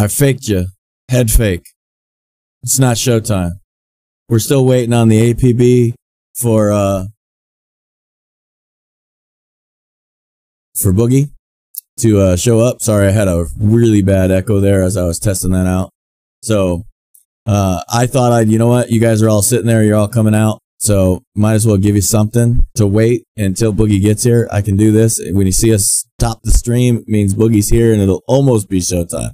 I faked you. Head fake. It's not showtime. We're still waiting on the APB for Boogie to show up. Sorry, I had a really bad echo there as I was testing that out. So I thought you know what? You guys are all sitting there. You're all coming out. So might as well give you something to wait until Boogie gets here. I can do this. When you see us stop the stream, it means Boogie's here and it'll almost be showtime.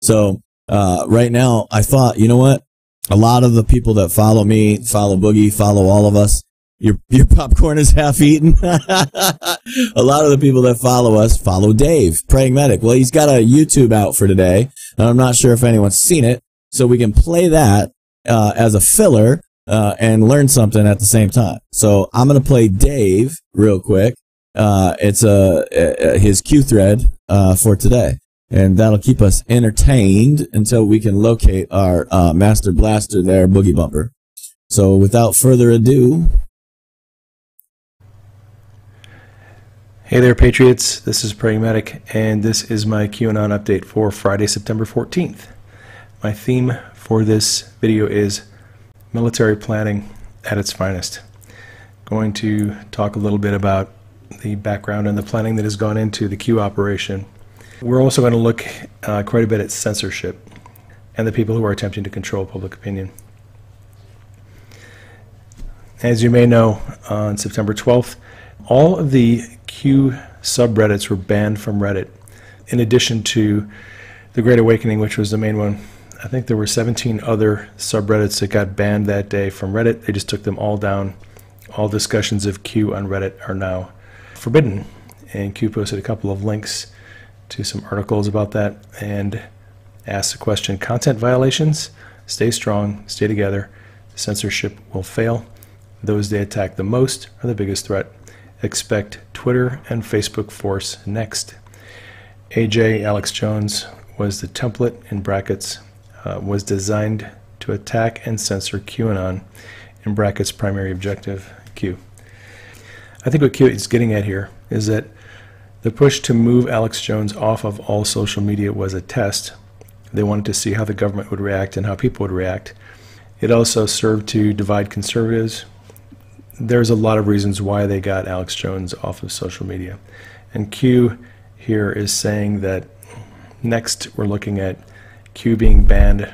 So right now, I thought, you know what? A lot of the people that follow me, follow Boogie, follow all of us. Your popcorn is half eaten. A lot of the people that follow us follow Dave, Praying Medic. Well, he's got a YouTube out for today, and I'm not sure if anyone's seen it, so we can play that as a filler and learn something at the same time. So I'm going to play Dave real quick. It's his Q thread for today. And that'll keep us entertained until we can locate our Master Blaster there, Boogie Bumper. So without further ado. Hey there, Patriots. This is Praying Medic, and this is my QAnon update for Friday, September 14th. My theme for this video is military planning at its finest. Going to talk a little bit about the background and the planning that has gone into the Q operation. We're also going to look quite a bit at censorship and the people who are attempting to control public opinion. As you may know, on September 12th, all of the Q subreddits were banned from Reddit. In addition to the Great Awakening, which was the main one, I think there were 17 other subreddits that got banned that day from Reddit. They just took them all down. All discussions of Q on Reddit are now forbidden. And Q posted a couple of links to some articles about that and asked the question, content violations, stay strong, stay together, censorship will fail. Those they attack the most are the biggest threat. Expect Twitter and Facebook force next. AJ Alex Jones was the template in brackets, was designed to attack and censor QAnon in brackets primary objective Q. I think what Q is getting at here is that the push to move Alex Jones off of all social media was a test. They wanted to see how the government would react and how people would react. It also served to divide conservatives. There's a lot of reasons why they got Alex Jones off of social media. And Q here is saying that next we're looking at Q being banned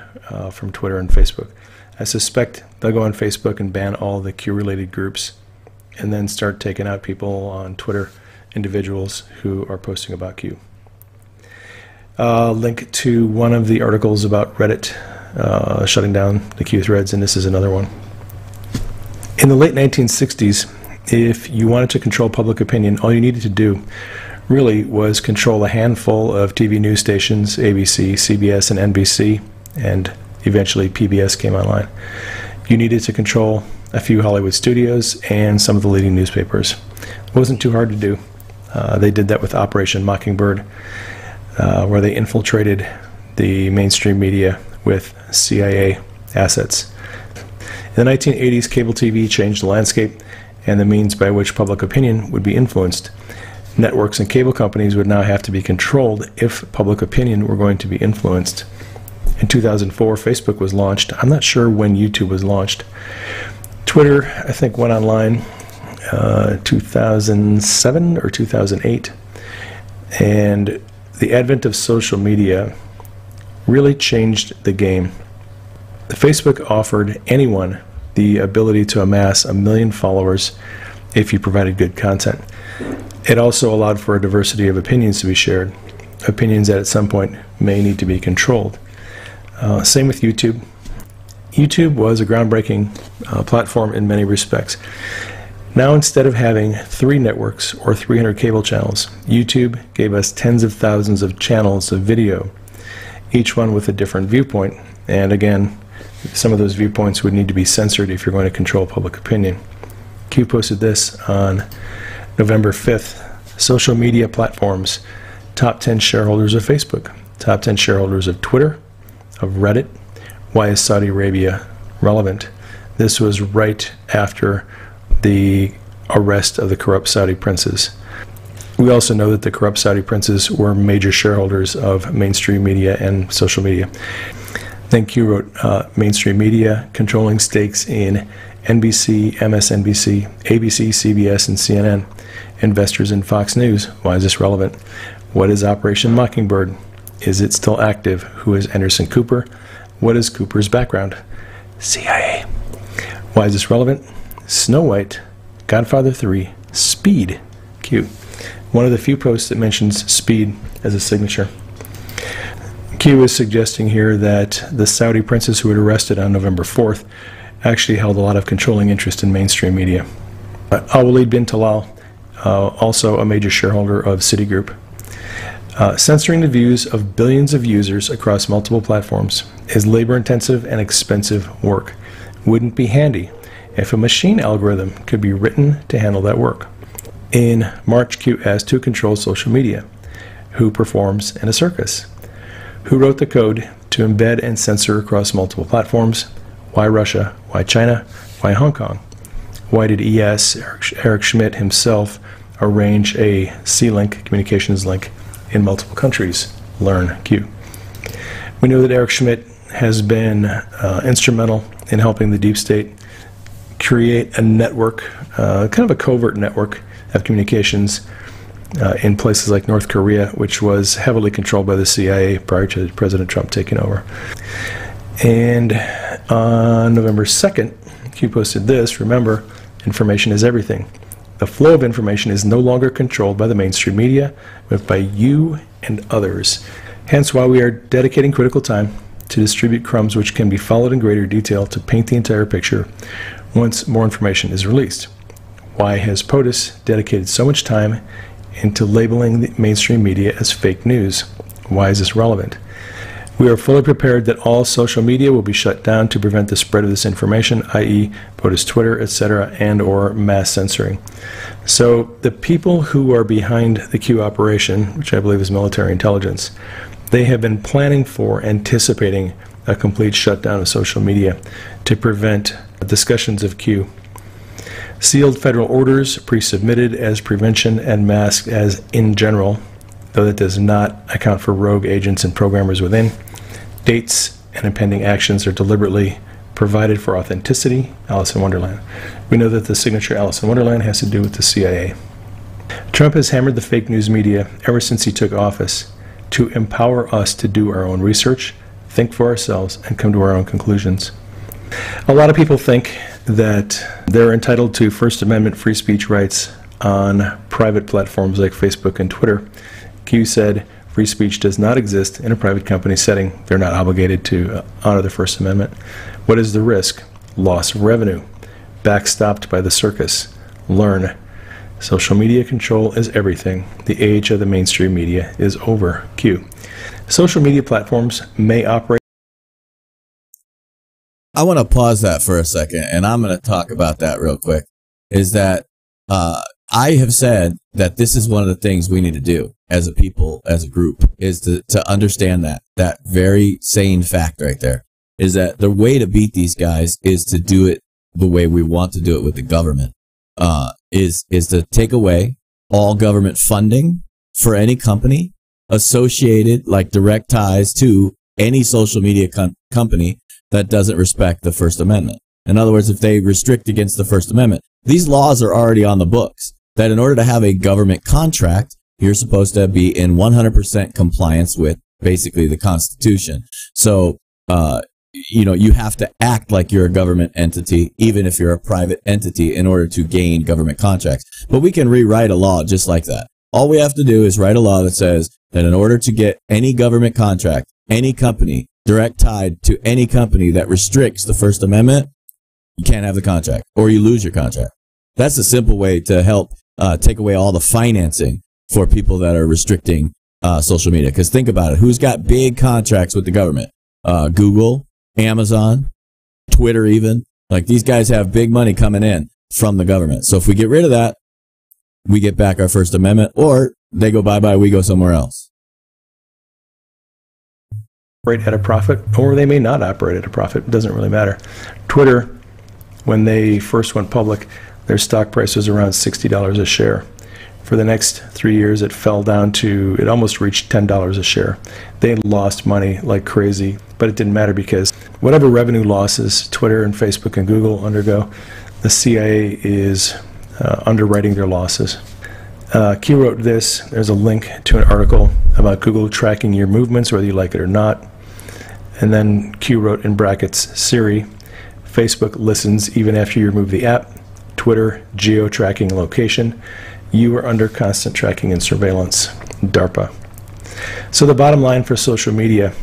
from Twitter and Facebook. I suspect they'll go on Facebook and ban all the Q-related groups and then start taking out people on Twitter, individuals who are posting about Q. Link to one of the articles about Reddit shutting down the Q threads, and this is another one. In the late 1960s, if you wanted to control public opinion, all you needed to do really was control a handful of TV news stations, ABC, CBS, and NBC, and eventually PBS came online. You needed to control a few Hollywood studios and some of the leading newspapers. It wasn't too hard to do. They did that with Operation Mockingbird, where they infiltrated the mainstream media with CIA assets. In the 1980s, cable TV changed the landscape and the means by which public opinion would be influenced. Networks and cable companies would now have to be controlled if public opinion were going to be influenced. In 2004, Facebook was launched. I'm not sure when YouTube was launched. Twitter, I think, went online 2007 or 2008. And the advent of social media really changed the game. Facebook offered anyone the ability to amass 1 million followers if you provided good content. It also allowed for a diversity of opinions to be shared, opinions that at some point may need to be controlled. Same with YouTube. YouTube was a groundbreaking platform in many respects. Now, instead of having 3 networks or 300 cable channels, YouTube gave us tens of thousands of channels of video, each one with a different viewpoint. And again, some of those viewpoints would need to be censored if you're going to control public opinion. Q posted this on November 5th. Social media platforms, top 10 shareholders of Facebook, top 10 shareholders of Twitter, of Reddit. Why is Saudi Arabia relevant? This was right after the arrest of the corrupt Saudi princes. We also know that the corrupt Saudi princes were major shareholders of mainstream media and social media. Then Q wrote, mainstream media controlling stakes in NBC, MSNBC, ABC, CBS, and CNN. Investors in Fox News. Why is this relevant? What is Operation Mockingbird? Is it still active? Who is Anderson Cooper? What is Cooper's background? CIA. Why is this relevant? Snow White, Godfather 3, Speed. Q. One of the few posts that mentions Speed as a signature. Q is suggesting here that the Saudi princes who were arrested on November 4th actually held a lot of controlling interest in mainstream media. Al-Walid bin Talal, also a major shareholder of Citigroup. Censoring the views of billions of users across multiple platforms is labor-intensive and expensive work. Wouldn't be handy if a machine algorithm could be written to handle that work. In March, Q asked who controls social media, who performs in a circus, who wrote the code to embed and censor across multiple platforms, why Russia, why China, why Hong Kong, why did ES, Eric Schmidt himself, arrange a C-Link communications link in multiple countries, learn Q. We know that Eric Schmidt has been instrumental in helping the deep state create a network, kind of a covert network of communications in places like North Korea, which was heavily controlled by the CIA prior to President Trump taking over. And on November 2nd, Q posted this, remember, information is everything. The flow of information is no longer controlled by the mainstream media, but by you and others. Hence why we are dedicating critical time to distribute crumbs which can be followed in greater detail to paint the entire picture once more information is released. Why has POTUS dedicated so much time into labeling the mainstream media as fake news? Why is this relevant? We are fully prepared that all social media will be shut down to prevent the spread of this information, i.e. POTUS Twitter, etc., and or mass censoring. So the people who are behind the Q operation, which I believe is military intelligence, they have been planning for, anticipating a complete shutdown of social media to prevent discussions of Q. Sealed federal orders pre-submitted as prevention and masked as in general, though that does not account for rogue agents and programmers within. Dates and impending actions are deliberately provided for authenticity. Alice in Wonderland. We know that the signature Alice in Wonderland has to do with the CIA. Trump has hammered the fake news media ever since he took office to empower us to do our own research, think for ourselves, and come to our own conclusions. A lot of people think that they're entitled to First Amendment free speech rights on private platforms like Facebook and Twitter. Q said free speech does not exist in a private company setting. They're not obligated to honor the First Amendment. What is the risk? Loss of revenue. Backstopped by the circus. Learn. Social media control is everything. The age of the mainstream media is over. Q. Social media platforms may operate. I want to pause that for a second, and I'm going to talk about that real quick. Is that I have said that this is one of the things we need to do as a people, as a group, is to understand that very sane fact right there. Is that the way to beat these guys is to do it the way we want to do it with the government. Is to take away all government funding for any company associated, like direct ties to any social media company that doesn't respect the First Amendment. In other words, if they restrict against the First Amendment, these laws are already on the books, that in order to have a government contract, you're supposed to be in 100% compliance with basically the Constitution. So, you have to act like you're a government entity, even if you're a private entity, in order to gain government contracts. But we can rewrite a law just like that. All we have to do is write a law that says that in order to get any government contract, any company, direct tied to any company that restricts the First Amendment, you can't have the contract, or you lose your contract. That's a simple way to help take away all the financing for people that are restricting social media. Because think about it. Who's got big contracts with the government? Google, Amazon, Twitter even. Like, these guys have big money coming in from the government. So if we get rid of that, we get back our First Amendment, or they go bye-bye, we go somewhere else. Operate at a profit, or they may not operate at a profit. It doesn't really matter. Twitter, when they first went public, their stock price was around $60 a share. For the next 3 years, it fell down to, it almost reached $10 a share. They lost money like crazy, but it didn't matter because whatever revenue losses Twitter and Facebook and Google undergo, the CIA is underwriting their losses. Q wrote this. There's a link to an article about Google tracking your movements, whether you like it or not. And then Q wrote in brackets, Siri, Facebook listens even after you remove the app. Twitter, geo-tracking location. You are under constant tracking and surveillance. DARPA. So the bottom line for social media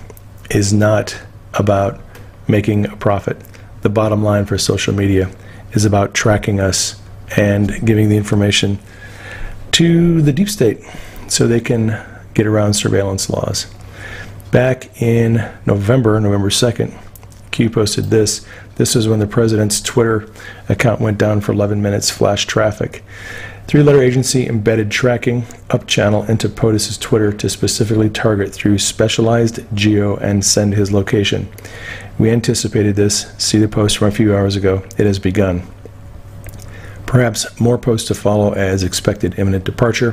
is not about making a profit. The bottom line for social media is about tracking us and giving the information to the deep state so they can get around surveillance laws. Back in November 2nd, Q posted this. This was when the president's Twitter account went down for 11 minutes flash traffic. Three-letter agency embedded tracking up channel into POTUS's Twitter to specifically target through specialized geo and send his location. We anticipated this. See the post from a few hours ago. It has begun. Perhaps more posts to follow as expected imminent departure.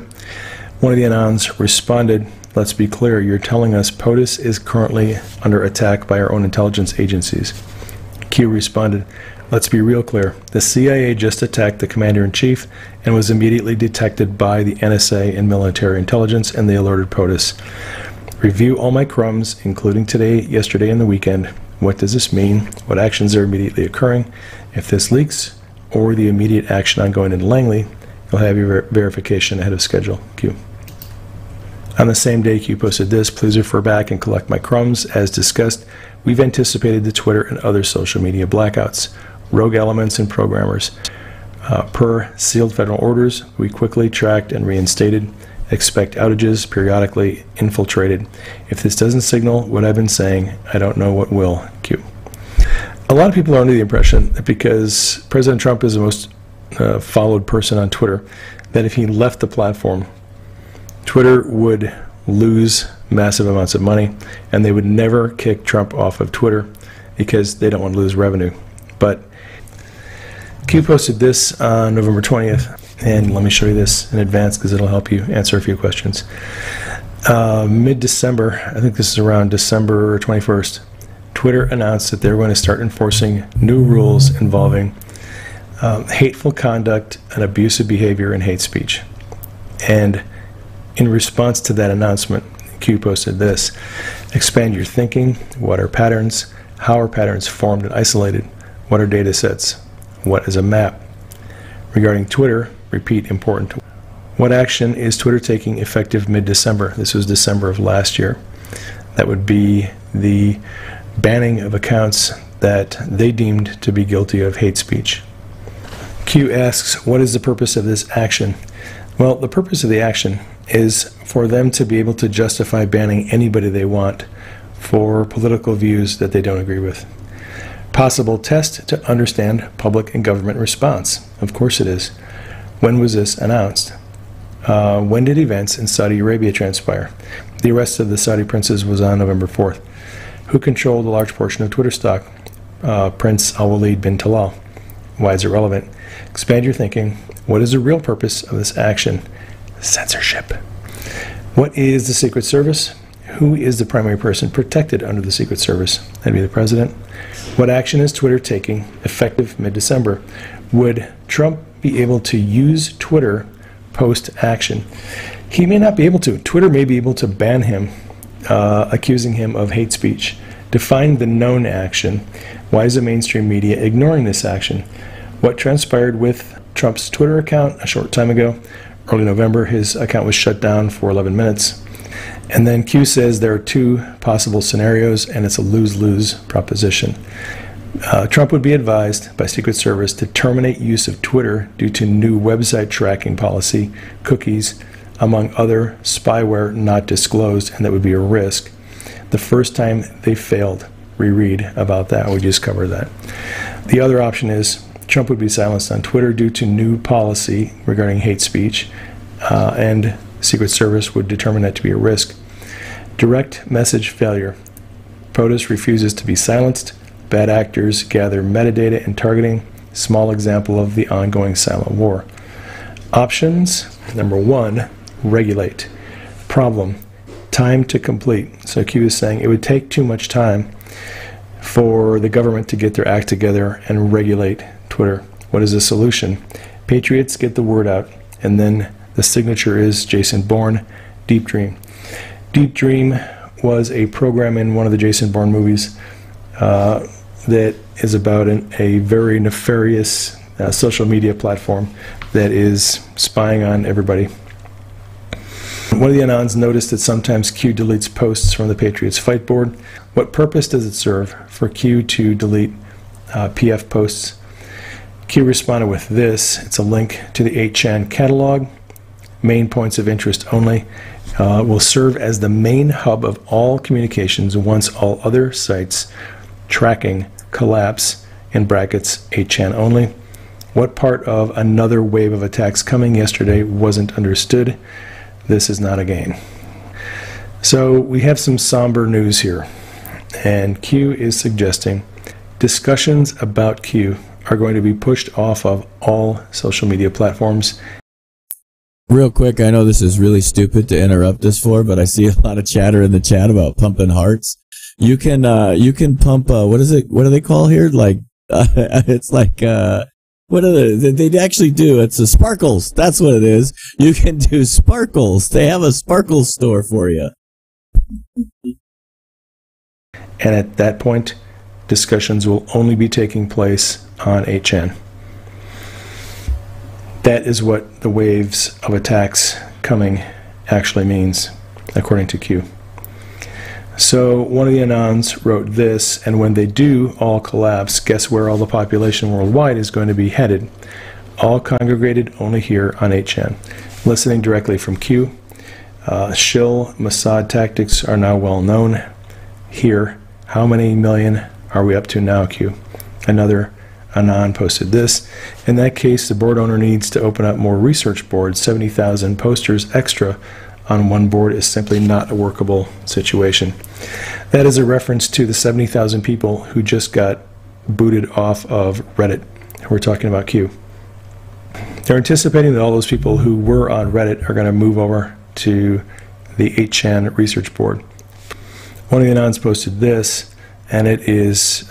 One of the anons responded, let's be clear, you're telling us POTUS is currently under attack by our own intelligence agencies. Q responded, let's be real clear. The CIA just attacked the commander-in-chief and was immediately detected by the NSA and military intelligence, and they alerted POTUS. Review all my crumbs, including today, yesterday, and the weekend. What does this mean? What actions are immediately occurring? If this leaks, or the immediate action ongoing in Langley, you'll have your verification ahead of schedule. Q. On the same day, Q posted this, please refer back and collect my crumbs. As discussed, we've anticipated the Twitter and other social media blackouts, rogue elements and programmers. Per sealed federal orders, we quickly tracked and reinstated. Expect outages, periodically infiltrated. If this doesn't signal what I've been saying, I don't know what will. Q. A lot of people are under the impression that because President Trump is the most followed person on Twitter, that if he left the platform, Twitter would lose massive amounts of money, and they would never kick Trump off of Twitter because they don't want to lose revenue. But Q posted this on November 20th, and let me show you this in advance because it'll help you answer a few questions. Mid-December, I think this is around December 21st, Twitter announced that they're going to start enforcing new rules involving hateful conduct and abusive behavior and hate speech. And in response to that announcement, Q posted this, expand your thinking, what are patterns, how are patterns formed and isolated, what are data sets, what is a map. Regarding Twitter, repeat important. What action is Twitter taking effective mid-December? This was December of last year. That would be the banning of accounts that they deemed to be guilty of hate speech. Q asks, what is the purpose of this action? Well, the purpose of the action is for them to be able to justify banning anybody they want for political views that they don't agree with. Possible test to understand public and government response. Of course it is. When was this announced? When did events in Saudi Arabia transpire? The arrest of the Saudi princes was on November 4th. Who controlled a large portion of Twitter stock? Prince Al-Walid bin Talal. Why is it relevant? Expand your thinking. What is the real purpose of this action? Censorship. What is the Secret Service? Who is the primary person protected under the Secret Service? That'd be the president. What action is Twitter taking effective mid-December? Would Trump be able to use Twitter post-action? He may not be able to. Twitter may be able to ban him, accusing him of hate speech. Define the known action. Why is the mainstream media ignoring this action? What transpired with Trump's Twitter account a short time ago? Early November, his account was shut down for 11 minutes. And then Q says there are two possible scenarios, and it's a lose-lose proposition. Trump would be advised by Secret Service to terminate use of Twitter due to new website tracking policy, cookies, among other spyware not disclosed, and that would be a risk. The first time they failed, reread about that. We just covered that. The other option is Trump would be silenced on Twitter due to new policy regarding hate speech, and Secret Service would determine that to be a risk. Direct message failure. POTUS refuses to be silenced. Bad actors gather metadata and targeting. Small example of the ongoing silent war. Options, number 1, regulate. Problem, time to complete. So Q is saying it would take too much time for the government to get their act together and regulate Twitter. What is the solution? Patriots get the word out, and then the signature is Jason Bourne, Deep Dream. Deep Dream was a program in one of the Jason Bourne movies that is about a very nefarious social media platform that is spying on everybody. One of the Anons noticed that sometimes Q deletes posts from the Patriots Fight Board. What purpose does it serve for Q to delete PF posts? Q responded with this. It's a link to the 8chan catalog. Main points of interest only. Will serve as the main hub of all communications once all other sites tracking collapse, in brackets 8chan only. What part of another wave of attacks coming yesterday wasn't understood? This is not a game. So we have some somber news here, and Q is suggesting discussions about Q are going to be pushed off of all social media platforms. Real quick, I know this is really stupid to interrupt this for, but I see a lot of chatter in the chat about pumping hearts. You can pump, what is it? What do they call here? Like, it's like, what are they actually do? It's a sparkles. That's what it is. You can do sparkles. They have a sparkles store for you. And at that point, discussions will only be taking place on 8chan. That is what the waves of attacks coming actually means, according to Q. So one of the Anons wrote this, and when they do all collapse, guess where all the population worldwide is going to be headed? All congregated only here on 8chan. Listening directly from Q, shill Mossad tactics are now well known. Here, how many million are we up to now, Q? Another Anon posted this. In that case, the board owner needs to open up more research boards. 70,000 posters extra on one board is simply not a workable situation. That is a reference to the 70,000 people who just got booted off of Reddit. We're talking about Q. They're anticipating that all those people who were on Reddit are going to move over to the 8chan research board. One of the Anons posted this, and it is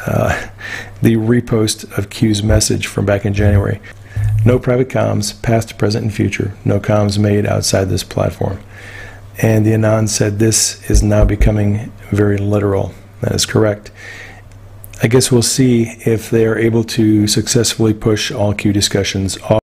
the repost of Q's message from back in January. No private comms, past, present, and future. No comms made outside this platform. And the Anon said this is now becoming very literal. That is correct. I guess we'll see if they are able to successfully push all Q discussions off.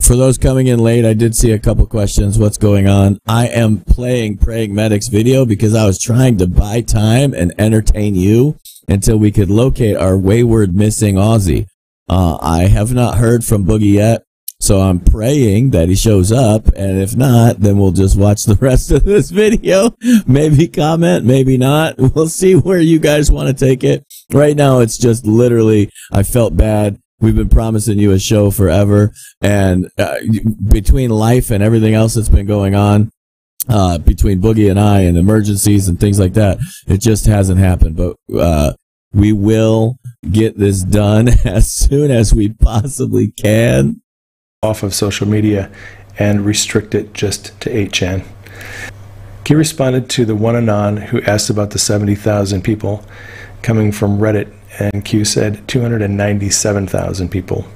For those coming in late, I did see a couple questions. What's going on? I am playing Praying Medic's video because I was trying to buy time and entertain you until we could locate our wayward missing Aussie. I have not heard from Boogie yet, so I'm praying that he shows up, and if not, then we'll just watch the rest of this video. Maybe comment, maybe not. We'll see where you guys want to take it. Right now, it's just literally, I felt bad. We've been promising you a show forever, and between life and everything else that's been going on, between Boogie and I and emergencies and things like that, it just hasn't happened. But we will get this done as soon as we possibly can. Off of social media and restrict it just to 8chan. He responded to the one Anon who asked about the 70,000 people coming from Reddit, and Q said 297,000 people.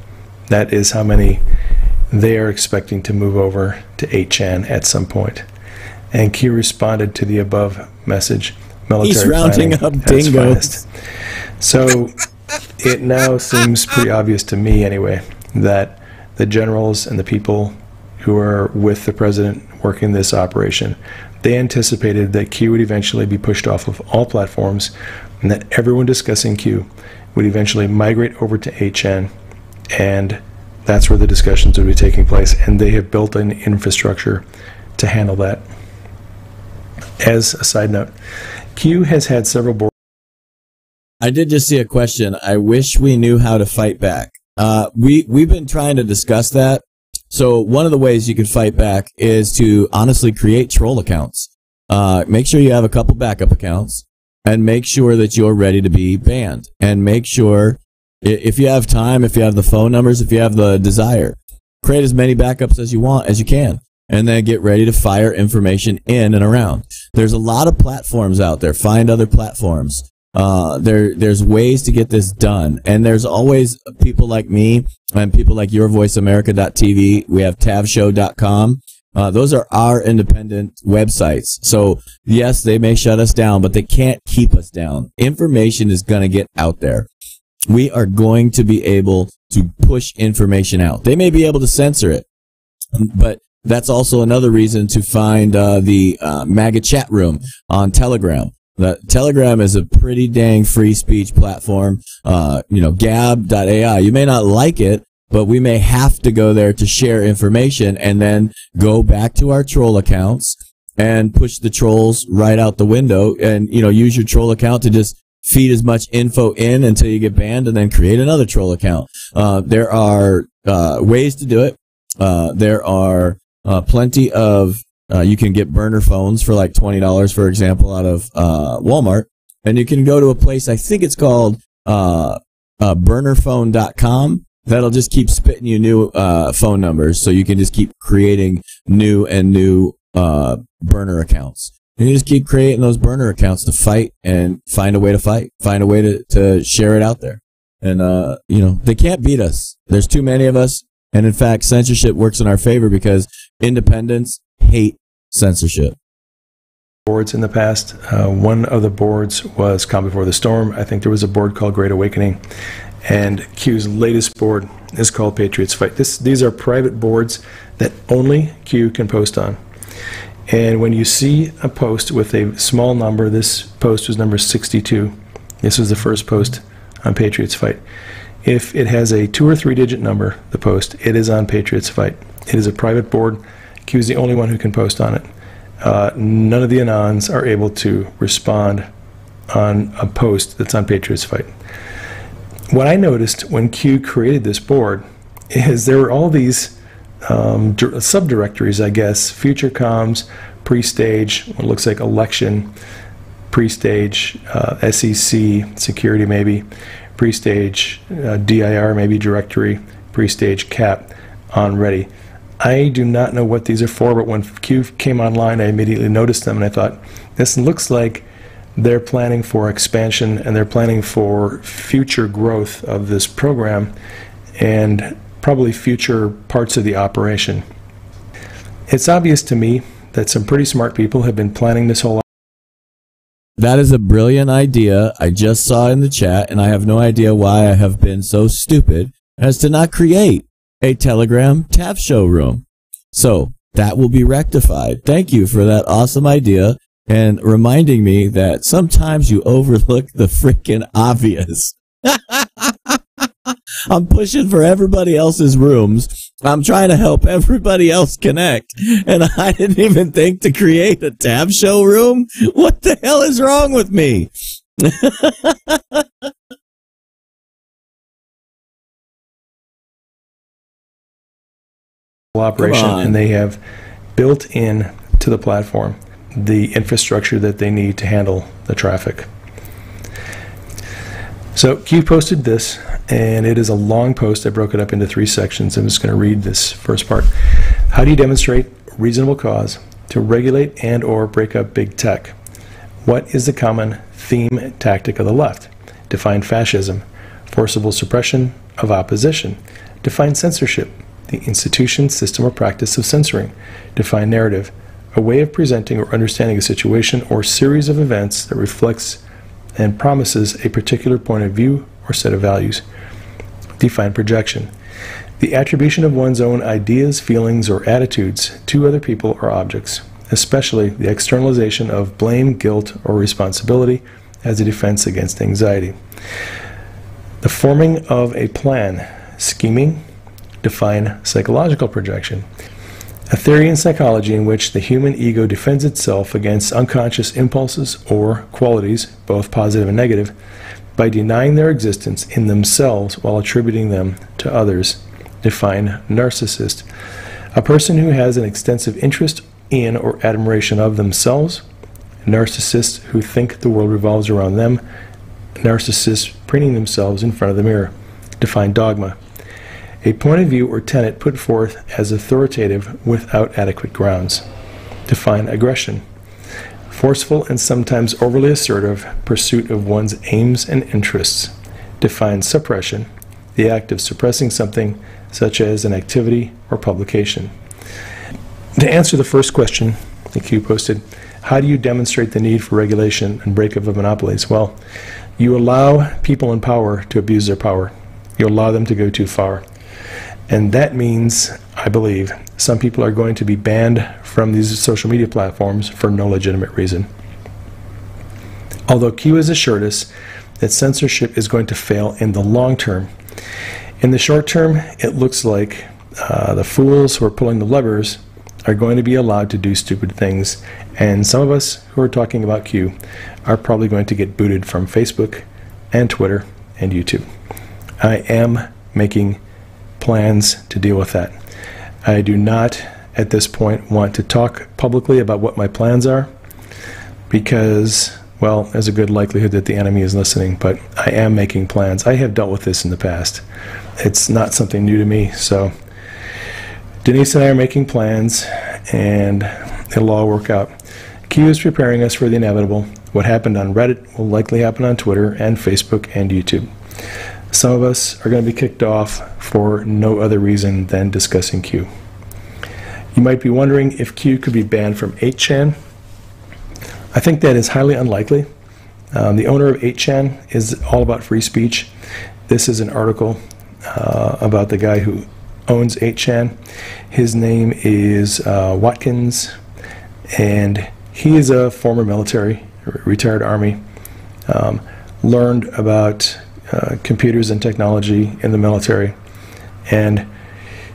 That is how many they are expecting to move over to 8chan at some point. And Q responded to the above message, military He's rounding up dingoes. So it now seems pretty obvious to me anyway that the generals and the people who are with the president working this operation, they anticipated that Q would eventually be pushed off of all platforms and that everyone discussing Q would eventually migrate over to 8chan, and that's where the discussions would be taking place, and they have built an infrastructure to handle that. As a side note, Q has had several boards. I did just see a question. I wish we knew how to fight back. We've been trying to discuss that. So one of the ways you can fight back is to honestly create troll accounts. Make sure you have a couple backup accounts and make sure that you're ready to be banned, and make sure if you have time, if you have the phone numbers, if you have the desire, create as many backups as you want, as you can, and then get ready to fire information in and around. There's a lot of platforms out there. Find other platforms. There's ways to get this done. And there's always people like me and people like YourVoiceAmerica.tv. We have TavShow.com. Those are our independent websites. So yes, they may shut us down, but they can't keep us down. Information is going to get out there. We are going to be able to push information out. They may be able to censor it, but that's also another reason to find the MAGA chat room on Telegram. Telegram is a pretty dang free speech platform. Gab.ai. You may not like it, but we may have to go there to share information and then go back to our troll accounts and push the trolls right out the window and, use your troll account to just feed as much info in until you get banned and then create another troll account. There are ways to do it. There are plenty of you can get burner phones for like $20, for example, out of Walmart. And you can go to a place, I think it's called burnerphone.com. That'll just keep spitting you new phone numbers, so you can just keep creating new burner accounts. And you just keep creating those burner accounts to fight and find a way to fight, find a way to share it out there. And, they can't beat us. There's too many of us. And in fact, censorship works in our favor because independents hate censorship. Boards in the past. One of the boards was Calm Before the Storm. I think there was a board called Great Awakening. And Q's latest board is called Patriots Fight. These are private boards that only Q can post on. And when you see a post with a small number, this post was number 62. This was the first post on Patriots Fight. If it has a 2 or 3 digit number, the post, it is on Patriots Fight. It is a private board. Q is the only one who can post on it. None of the Anons are able to respond on a post that's on Patriots Fight. What I noticed when Q created this board is there were all these subdirectories, I guess, future comms, pre-stage, what looks like election, pre-stage, SEC, security maybe, pre-stage, DIR maybe directory, pre-stage cap, on ready. I do not know what these are for, but when Q came online, I immediately noticed them, and I thought, this looks like they're planning for expansion and they're planning for future growth of this program and probably future parts of the operation. It's obvious to me that some pretty smart people have been planning this whole. That is a brilliant idea. I just saw in the chat, and I have no idea why I have been so stupid as to not create a Telegram Tav Show room. So that will be rectified. Thank you for that awesome idea and reminding me that sometimes you overlook the freaking obvious. I'm pushing for everybody else's rooms. I'm trying to help everybody else connect. And I didn't even think to create a Tav Show room? What the hell is wrong with me? Operation, and they have built in to the platform the infrastructure that they need to handle the traffic. So Q posted this, and it is a long post. I broke it up into 3 sections. I'm just going to read this first part. How do you demonstrate reasonable cause to regulate and or break up big tech? What is the common theme tactic of the left? Define fascism, forcible suppression of opposition. Define censorship, the institution, system, or practice of censoring. Define narrative, a way of presenting or understanding a situation or series of events that reflects and promises a particular point of view or set of values. Define projection, the attribution of one's own ideas, feelings, or attitudes to other people or objects, especially the externalization of blame, guilt, or responsibility as a defense against anxiety. The forming of a plan, scheming. Define psychological projection, a theory in psychology in which the human ego defends itself against unconscious impulses or qualities, both positive and negative, by denying their existence in themselves while attributing them to others. Define narcissist, a person who has an extensive interest in or admiration of themselves. Narcissists who think the world revolves around them. Narcissists preening themselves in front of the mirror. Define dogma, A point of view or tenet put forth as authoritative without adequate grounds. Define aggression. Forceful and sometimes overly assertive pursuit of one's aims and interests. Define suppression. The act of suppressing something, such as an activity or publication. To answer the first question that Q posted, how do you demonstrate the need for regulation and breakup of monopolies? Well, you allow people in power to abuse their power. You allow them to go too far. And that means, I believe, some people are going to be banned from these social media platforms for no legitimate reason. Although Q has assured us that censorship is going to fail in the long term, in the short term, it looks like the fools who are pulling the levers are going to be allowed to do stupid things, and some of us who are talking about Q are probably going to get booted from Facebook and Twitter and YouTube. I am making plans to deal with that. I do not, at this point, want to talk publicly about what my plans are because, well, there's a good likelihood that the enemy is listening, but I am making plans. I have dealt with this in the past. It's not something new to me, so Denise and I are making plans, and it'll all work out. Q is preparing us for the inevitable. What happened on Reddit will likely happen on Twitter and Facebook and YouTube. Some of us are going to be kicked off for no other reason than discussing Q. You might be wondering if Q could be banned from 8chan. I think that is highly unlikely. The owner of 8chan is all about free speech. This is an article about the guy who owns 8chan. His name is Watkins, and he is a former military, retired Army, learned about computers and technology in the military, and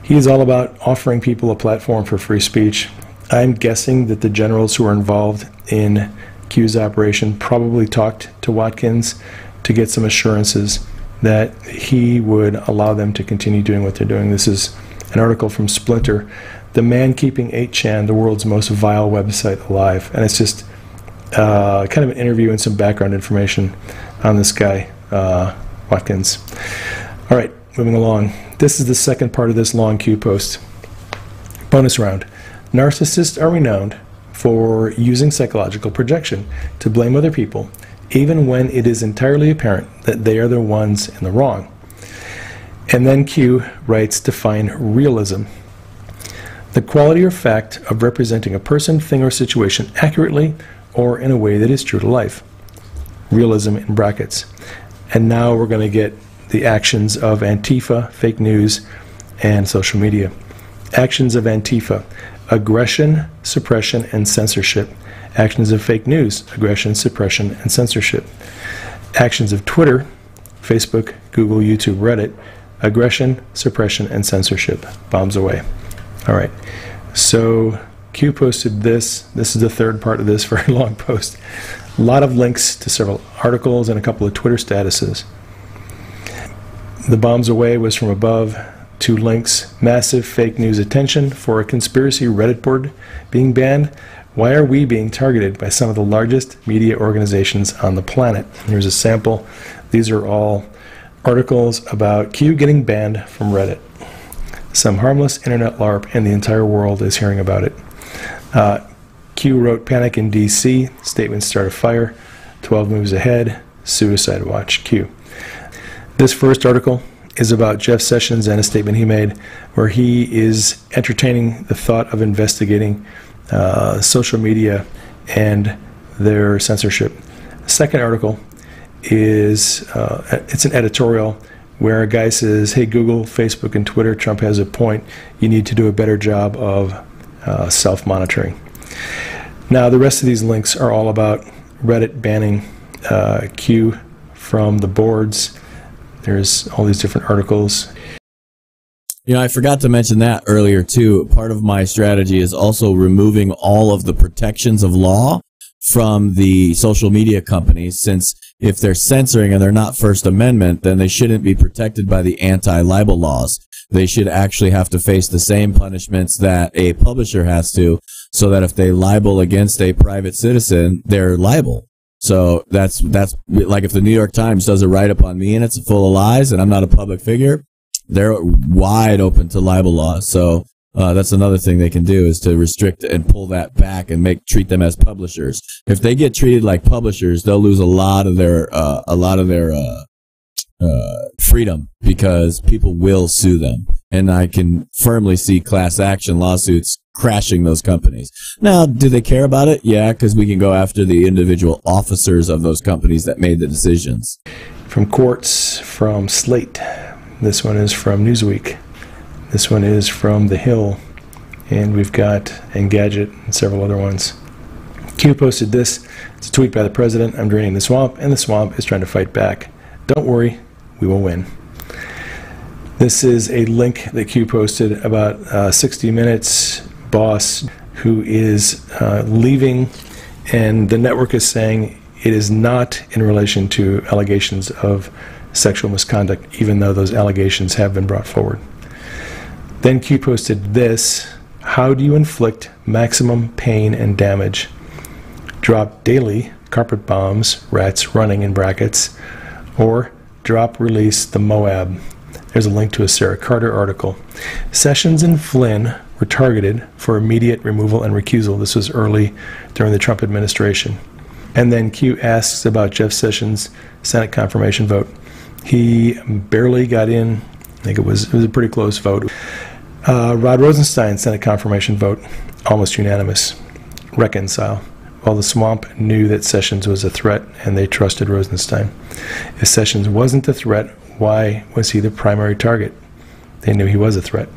he is all about offering people a platform for free speech. I'm guessing that the generals who are involved in Q's operation probably talked to Watkins to get some assurances that he would allow them to continue doing what they're doing. This is an article from Splinter, the man keeping 8chan the world's most vile website alive. And it's just kind of an interview and some background information on this guy, Watkins. All right, moving along. This is the second part of this long Q post. Bonus round. Narcissists are renowned for using psychological projection to blame other people, even when it is entirely apparent that they are the ones in the wrong. And then Q writes, define realism. The quality or fact of representing a person, thing, or situation accurately or in a way that is true to life. Realism in brackets. And now we're going to get the actions of Antifa, fake news, and social media. Actions of Antifa: aggression, suppression, and censorship. Actions of fake news: aggression, suppression, and censorship. Actions of Twitter, Facebook, Google, YouTube, Reddit: aggression, suppression, and censorship. Bombs away. All right. So Q posted this. This is the third part of this very long post. A lot of links to several articles and a couple of Twitter statuses. The bombs away was from above. 2 links: massive fake news attention for a conspiracy Reddit board being banned. Why are we being targeted by some of the largest media organizations on the planet? Here's a sample. These are all articles about Q getting banned from Reddit. Some harmless internet LARP, and the entire world is hearing about it. Q wrote, panic in DC, statements start a fire, 12 moves ahead, suicide watch. Q. This first article is about Jeff Sessions and a statement he made where he is entertaining the thought of investigating social media and their censorship. The second article is it's an editorial where a guy says, hey, Google, Facebook, and Twitter, Trump has a point. You need to do a better job of self-monitoring. Now, the rest of these links are all about Reddit banning Q from the boards. There's all these different articles. You know, I forgot to mention that earlier, too. Part of my strategy is also removing all of the protections of law from the social media companies, since if they're censoring and they're not First Amendment, then they shouldn't be protected by the anti-libel laws. They should actually have to face the same punishments that a publisher has to, so that if they libel against a private citizen, they're liable. So that's like if the New York Times does a write-up on me and it's full of lies and I'm not a public figure, they're wide open to libel laws. So that's another thing they can do, is to restrict and pull that back and treat them as publishers. If they get treated like publishers, they'll lose a lot of their freedom, because people will sue them. And I can firmly see class action lawsuits crashing those companies. Now, do they care about it? Yeah, because we can go after the individual officers of those companies that made the decisions. From Quartz, from Slate. This one is from Newsweek. This one is from The Hill. And we've got Engadget and several other ones. Q posted this. It's a tweet by the president. I'm draining the swamp, and the swamp is trying to fight back. Don't worry, we will win. This is a link that Q posted about 60 Minutes boss who is leaving, and the network is saying it is not in relation to allegations of sexual misconduct, even though those allegations have been brought forward. Then Q posted this: how do you inflict maximum pain and damage? Drop daily carpet bombs, rats running in brackets, or drop release the Moab. There's a link to a Sarah Carter article. Sessions and Flynn were targeted for immediate removal and recusal. This was early during the Trump administration. And then Q asks about Jeff Sessions' Senate confirmation vote. He barely got in. I think it was a pretty close vote. Rod Rosenstein, Senate confirmation vote, almost unanimous. Reconcile. While the swamp knew that Sessions was a threat, and they trusted Rosenstein. If Sessions wasn't a threat, why was he the primary target? They knew he was a threat.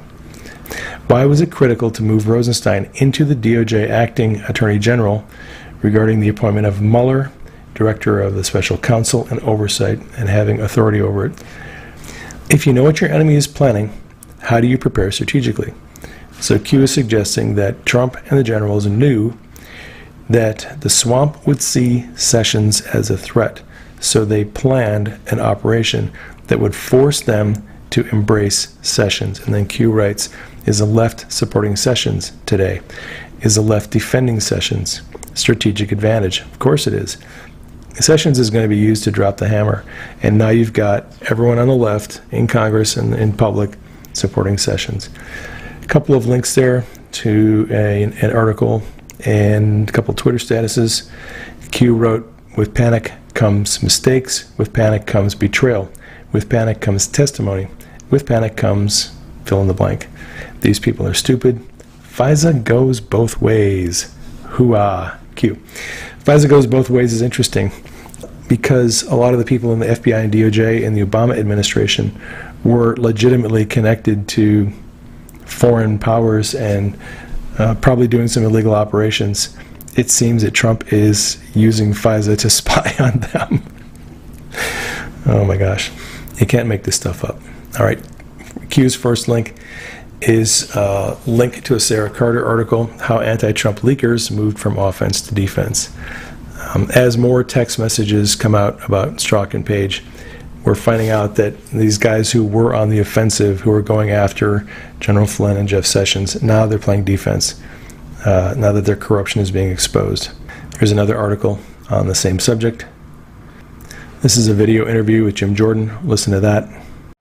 Why was it critical to move Rosenstein into the DOJ acting attorney general regarding the appointment of Mueller, director of the special counsel and oversight, and having authority over it? If you know what your enemy is planning, how do you prepare strategically? So Q is suggesting that Trump and the generals knew that the swamp would see Sessions as a threat, so they planned an operation that would force them to embrace Sessions. And then Q writes, is the left supporting Sessions today? Is the left defending Sessions? Strategic advantage. Of course it is. Sessions is going to be used to drop the hammer. And now you've got everyone on the left in Congress and in public supporting Sessions. A couple of links there to an article and a couple of Twitter statuses. Q wrote, with panic comes mistakes. With panic comes betrayal. With panic comes testimony. With panic comes fill in the blank. These people are stupid. FISA goes both ways. Hoo-ah. Q. FISA goes both ways is interesting because a lot of the people in the FBI and DOJ in the Obama administration were legitimately connected to foreign powers and probably doing some illegal operations. It seems that Trump is using FISA to spy on them. Oh my gosh. You can't make this stuff up. All right. Q's first link is a link to a Sarah Carter article, How Anti-Trump Leakers Moved from Offense to Defense. As more text messages come out about Strzok and Page, we're finding out that these guys who were on the offensive, who were going after General Flynn and Jeff Sessions, now they're playing defense, now that their corruption is being exposed. Here's another article on the same subject. This is a video interview with Jim Jordan. Listen to that.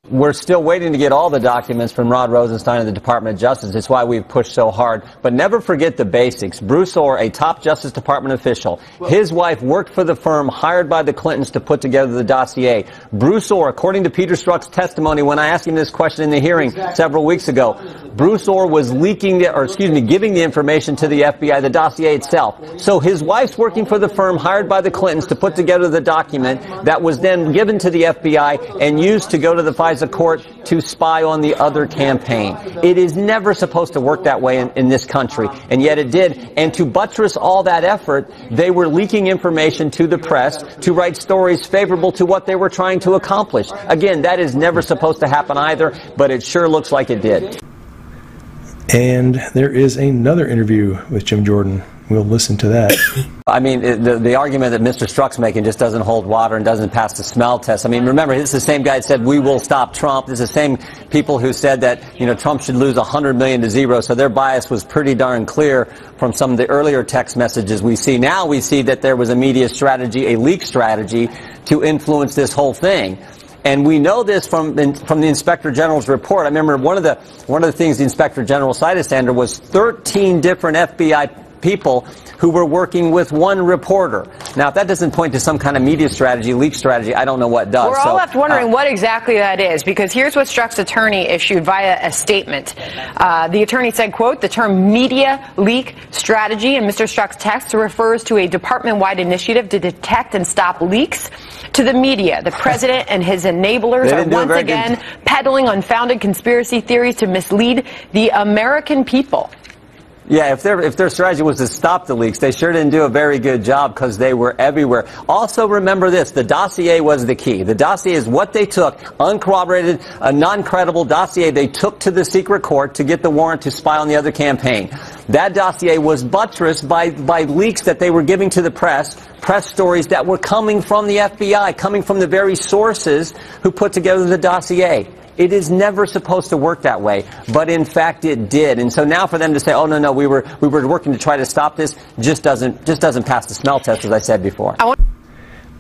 We're still waiting to get all the documents from Rod Rosenstein and the Department of Justice. It's why we've pushed so hard. But never forget the basics. Bruce Ohr, a top Justice Department official, his wife worked for the firm hired by the Clintons to put together the dossier. Bruce Ohr, according to Peter Strzok's testimony when I asked him this question in the hearing several weeks ago, Bruce Ohr was giving the information to the FBI, the dossier itself. So his wife's working for the firm hired by the Clintons to put together the document that was then given to the FBI and used to go to the FISA court to spy on the other campaign. It is never supposed to work that way in this country, and yet it did. And to buttress all that effort, they were leaking information to the press to write stories favorable to what they were trying to accomplish. Again, that is never supposed to happen either, but it sure looks like it did. And there is another interview with Jim Jordan. We'll listen to that. I mean, the argument that Mr. Strzok's making just doesn't hold water and doesn't pass the smell test. I mean, remember, this is the same guy that said, we will stop Trump. This is the same people who said that, Trump should lose 100 million to zero. So their bias was pretty darn clear from some of the earlier text messages we see. Now we see that there was a media strategy, a leak strategy to influence this whole thing. And we know this from the Inspector General's report. I remember one of the things the Inspector General cited, Sandra, was 13 different FBI people who were working with one reporter. Now, if that doesn't point to some kind of media strategy, leak strategy, I don't know what does. We're all left wondering what exactly that is, because here's what Strzok's attorney issued via a statement. The attorney said, quote, the term media leak strategy in Mr. Strzok's text refers to a department-wide initiative to detect and stop leaks to the media. The president and his enablers are once again peddling unfounded conspiracy theories to mislead the American people. Yeah, if their strategy was to stop the leaks, they sure didn't do a very good job because they were everywhere. Also, remember this, the dossier was the key. The dossier is what they took, uncorroborated, a non-credible dossier they took to the secret court to get the warrant to spy on the other campaign. That dossier was buttressed by leaks that they were giving to the press stories that were coming from the FBI, coming from the very sources who put together the dossier. It is never supposed to work that way, but in fact it did. And so now for them to say, "Oh no, we were working to try to stop this," just doesn't pass the smell test, as I said before.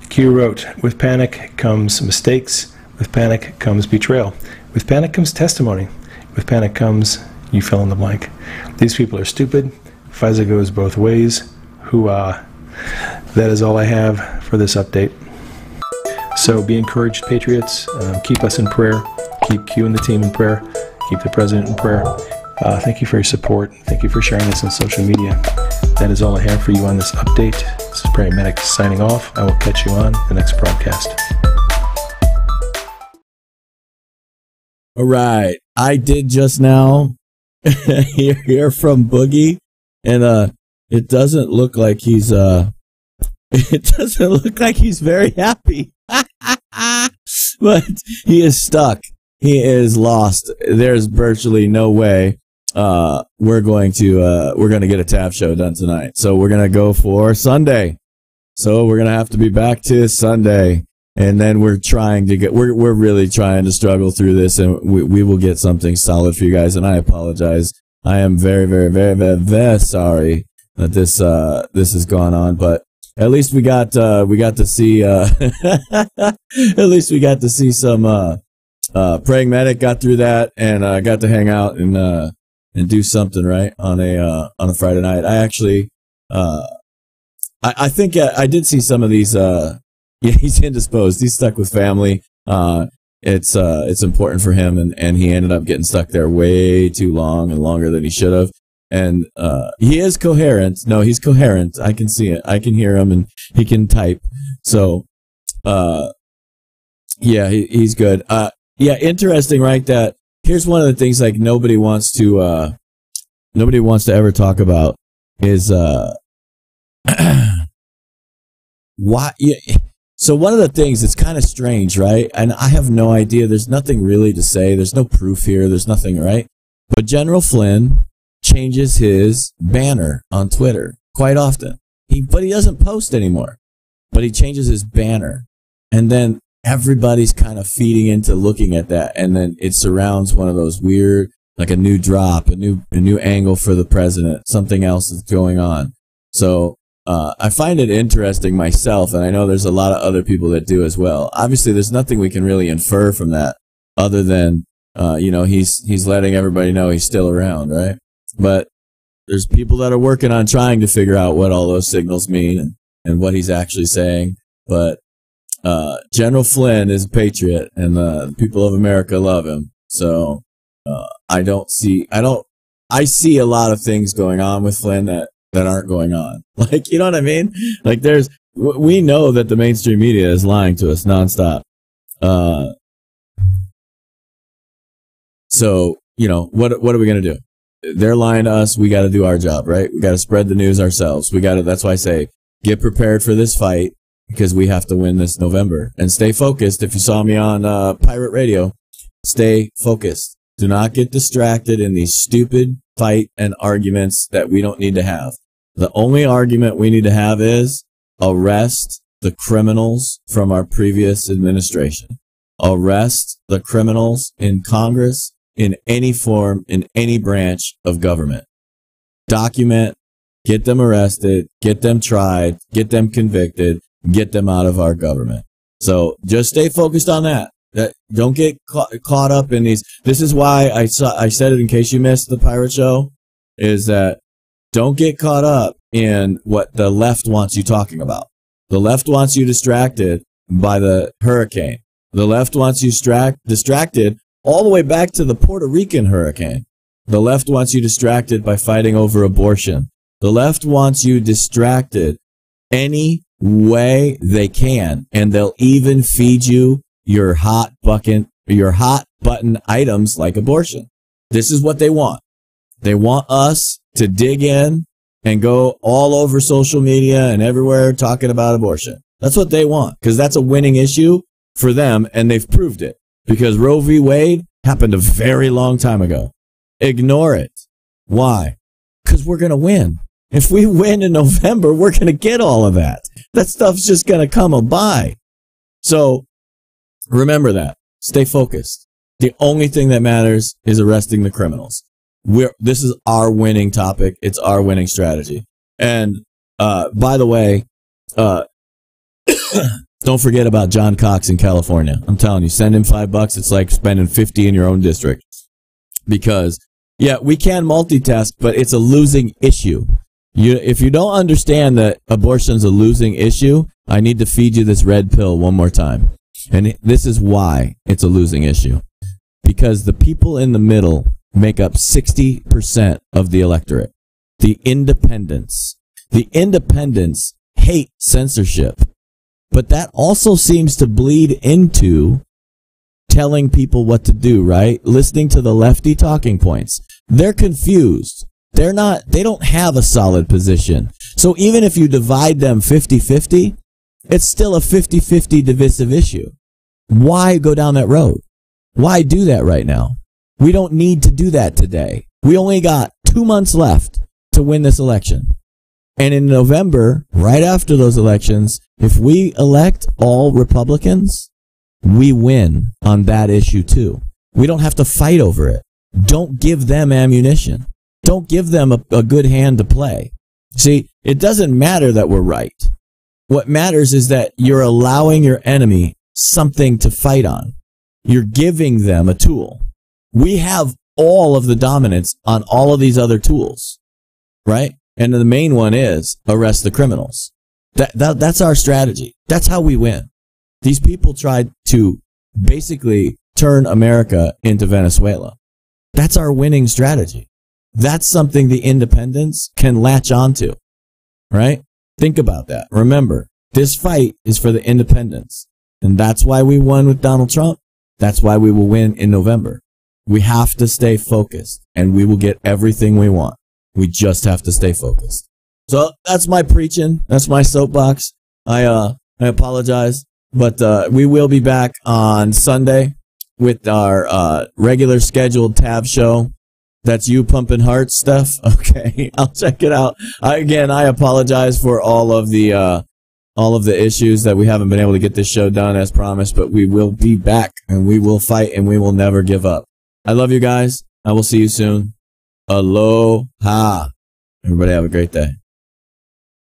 Q wrote, "With panic comes mistakes. With panic comes betrayal. With panic comes testimony. With panic comes you fill in the blank. These people are stupid. FISA goes both ways. Hoo-ah." That is all I have for this update. So be encouraged, Patriots. Keep us in prayer. Keep Q and the team in prayer. Keep the president in prayer. Thank you for your support. Thank you for sharing this on social media. That is all I have for you on this update. This is Prairie Medic signing off. I will catch you on the next broadcast. All right. I did just now hear from Boogie, and it doesn't look like he's very happy. But he is stuck. He is lost. There's virtually no way we're going to get a TAF show done tonight. So we're gonna go for Sunday. So we're gonna have to be back to Sunday, and then we're really trying to struggle through this, and we will get something solid for you guys. And I apologize. I am very, very, very, very, very sorry that this has gone on, but at least we got to see some Praying Medic got through that, and got to hang out and do something right on a Friday night. I actually I think I did see some of these. Yeah, he's indisposed. He's stuck with family. It's important for him, and he ended up getting stuck there way too long and longer than he should have. And he is coherent. No, he's coherent. I can see it. I can hear him, and he can type. So, yeah, he's good. Yeah, interesting, right? That here's one of the things like nobody wants to ever talk about is why. Yeah, so one of the things it's kind of strange, right? And I have no idea. There's nothing really to say. There's no proof here. There's nothing, right? But General Flynn changes his banner on Twitter quite often. But he doesn't post anymore. But he changes his banner, and then everybody's kind of feeding into looking at that, and then it surrounds one of those weird, like a new drop, a new angle for the president, something else is going on. So I find it interesting myself, and I know there's a lot of other people that do as well. Obviously, there's nothing we can really infer from that other than he's letting everybody know he's still around, right? But there's people that are working on trying to figure out what all those signals mean and what he's actually saying. But General Flynn is a patriot, and the people of America love him. So I see a lot of things going on with Flynn that aren't going on. Like, you know what I mean? Like, we know that the mainstream media is lying to us nonstop. So, what are we going to do? They're lying to us. We got to do our job, right? We got to spread the news ourselves. That's why I say, get prepared for this fight, because we have to win this November, and stay focused. If you saw me on Pirate Radio, stay focused. Do not get distracted in these stupid fight and arguments that we don't need to have. The only argument we need to have is arrest the criminals from our previous administration. Arrest the criminals in Congress, in any form, in any branch of government. Document, get them arrested, get them tried, get them convicted, get them out of our government. So just stay focused on that. Don't get caught up in these. This is why I said it in case you missed the pirate show, is that don't get caught up in what the left wants you talking about. The left wants you distracted by the hurricane. The left wants you distracted all the way back to the Puerto Rican hurricane. The left wants you distracted by fighting over abortion. The left wants you distracted any way they can, and they'll even feed you your hot button items like abortion. This is what they want. They want us to dig in and go all over social media and everywhere talking about abortion. That's what they want, because that's a winning issue for them, and they've proved it. Because Roe v. Wade happened a very long time ago. Ignore it. Why? Because we're going to win. If we win in November, we're going to get all of that. That stuff's just going to come by. So remember that. Stay focused. The only thing that matters is arresting the criminals. This is our winning topic. It's our winning strategy. And by the way, don't forget about John Cox in California. I'm telling you, send him $5. It's like spending 50 in your own district. Because, yeah, we can multitask, but it's a losing issue. If you don't understand that abortion's a losing issue, I need to feed you this red pill one more time. And this is why it's a losing issue. Because the people in the middle make up 60% of the electorate. The independents hate censorship. But that also seems to bleed into telling people what to do, right? Listening to the lefty talking points. They're confused. They don't have a solid position. So even if you divide them 50-50, it's still a 50-50 divisive issue. Why go down that road? Why do that right now? We don't need to do that today. We only got 2 months left to win this election. And in November, right after those elections, if we elect all Republicans, we win on that issue too. We don't have to fight over it. Don't give them ammunition. Don't give them a good hand to play. See, it doesn't matter that we're right. What matters is that you're allowing your enemy something to fight on. You're giving them a tool. We have all of the dominance on all of these other tools, right? And the main one is arrest the criminals. That's our strategy. That's how we win. These people tried to basically turn America into Venezuela. That's our winning strategy. That's something the independents can latch onto, right? Think about that. Remember, this fight is for the independents. And that's why we won with Donald Trump. That's why we will win in November. We have to stay focused, and we will get everything we want. We just have to stay focused. So that's my preaching. That's my soapbox. I apologize, but we will be back on Sunday with our regular scheduled Tab show. That's you pumping hearts stuff. Okay, I'll check it out. I apologize for all of the issues that we haven't been able to get this show done as promised, but we will be back, and we will fight, and we will never give up. I love you guys. I will see you soon. Aloha. Everybody have a great day.